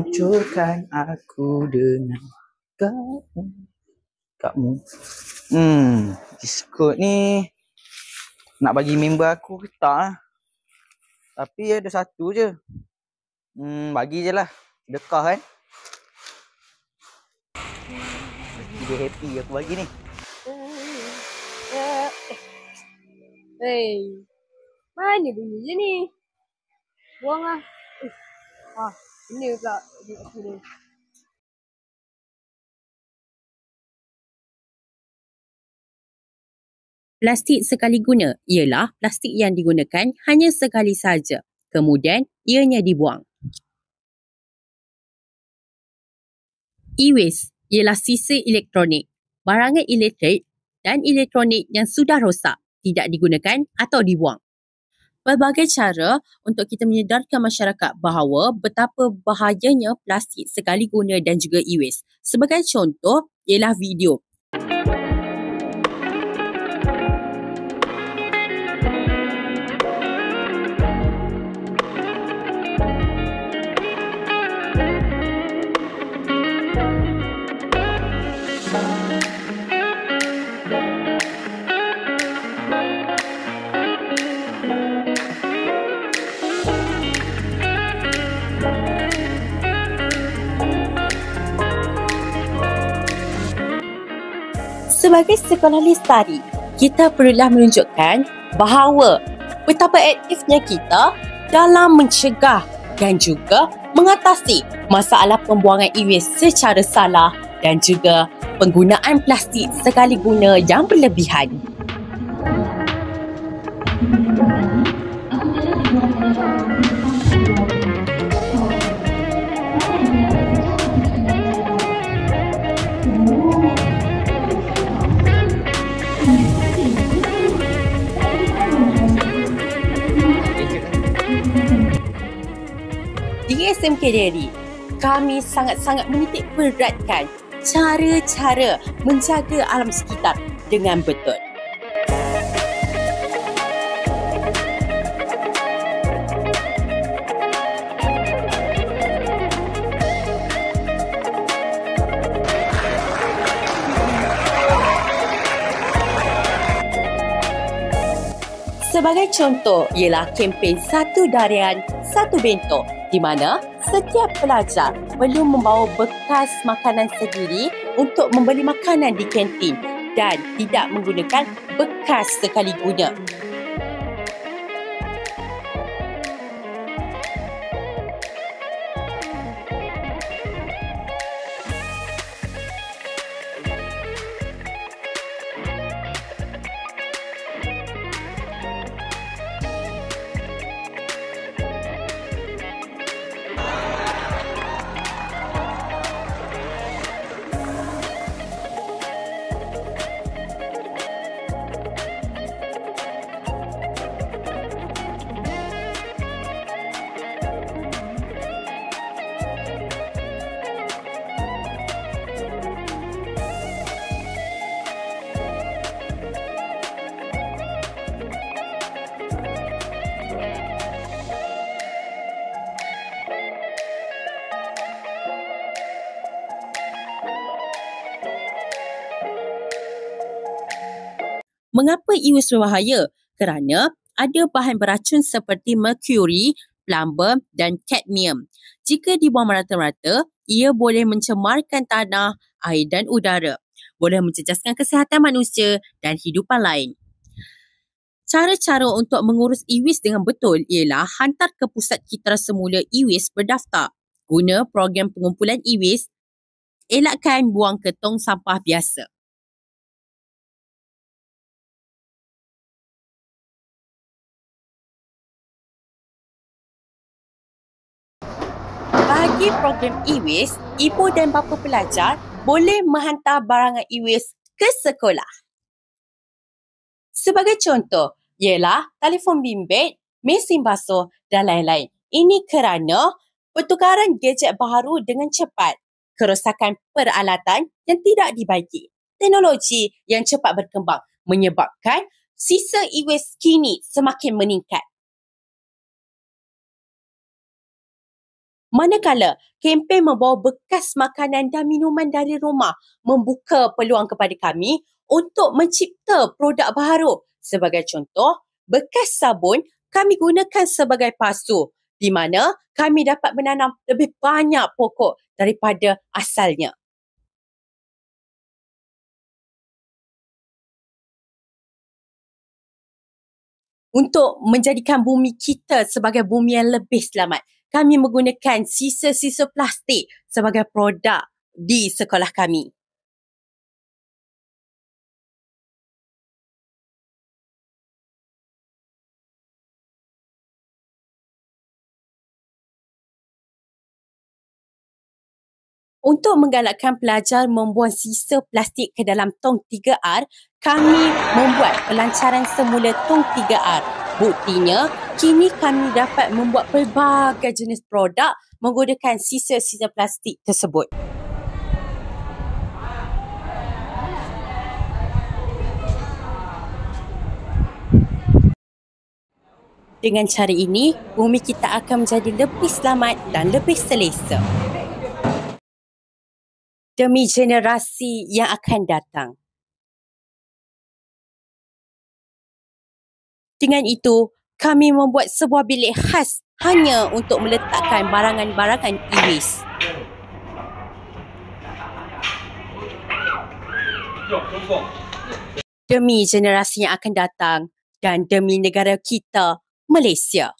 hancurkan aku dengan kamu. Discord ni nak bagi member aku ke tak lah. Tapi ada satu je. Bagi je lah. Dekah kan. Dia happy aku bagi ni. Hey, mana bunyi je ni? Buang lah. Benda pula dekat aku ni. Plastik sekali guna ialah plastik yang digunakan hanya sekali sahaja. Kemudian, ianya dibuang. E-waste ialah sisa elektronik, barangan elektrik dan elektronik yang sudah rosak, tidak digunakan atau dibuang. Pelbagai cara untuk kita menyedarkan masyarakat bahawa betapa bahayanya plastik sekali guna dan juga e-waste. Sebagai contoh ialah video. Sebagai sekolah lestari, kita perlulah menunjukkan bahawa betapa aktifnya kita dalam mencegah dan juga mengatasi masalah pembuangan e-waste secara salah dan juga penggunaan plastik sekali guna yang berlebihan. Di SMK Dairy, kami sangat-sangat menitik beratkan cara-cara menjaga alam sekitar dengan betul. Sebagai contoh ialah kempen Satu Darian, Satu Bento di mana setiap pelajar perlu membawa bekas makanan sendiri untuk membeli makanan di kantin dan tidak menggunakan bekas sekali guna. Mengapa e-waste berbahaya? Kerana ada bahan beracun seperti merkuri, plumber dan kadmium. Jika dibuang merata-rata, ia boleh mencemarkan tanah, air dan udara. Boleh mencecaskan kesihatan manusia dan hidupan lain. Cara-cara untuk mengurus e-waste dengan betul ialah hantar ke pusat kitara semula e-waste berdaftar. Guna program pengumpulan e-waste, elakkan buang ke tong sampah biasa. Bagi program e-waste, ibu dan bapa pelajar boleh menghantar barangan e-waste ke sekolah. Sebagai contoh, ialah telefon bimbit, mesin basuh dan lain-lain. Ini kerana pertukaran gadget baharu dengan cepat, kerosakan peralatan yang tidak dibaiki, teknologi yang cepat berkembang menyebabkan sisa e-waste kini semakin meningkat. Manakala kempen membawa bekas makanan dan minuman dari rumah membuka peluang kepada kami untuk mencipta produk baharu. Sebagai contoh, bekas sabun kami gunakan sebagai pasu di mana kami dapat menanam lebih banyak pokok daripada asalnya. Untuk menjadikan bumi kita sebagai bumi yang lebih selamat, kami menggunakan sisa-sisa plastik sebagai produk di sekolah kami. Untuk menggalakkan pelajar membuang sisa plastik ke dalam tong 3R, kami membuat pelancaran semula tong 3R. Buktinya, kini kami dapat membuat pelbagai jenis produk menggunakan sisa-sisa plastik tersebut. Dengan cara ini, bumi kita akan menjadi lebih selamat dan lebih selesa. Demi generasi yang akan datang. Dengan itu, kami membuat sebuah bilik khas hanya untuk meletakkan barangan-barangan e-waste. Demi generasi yang akan datang dan demi negara kita, Malaysia.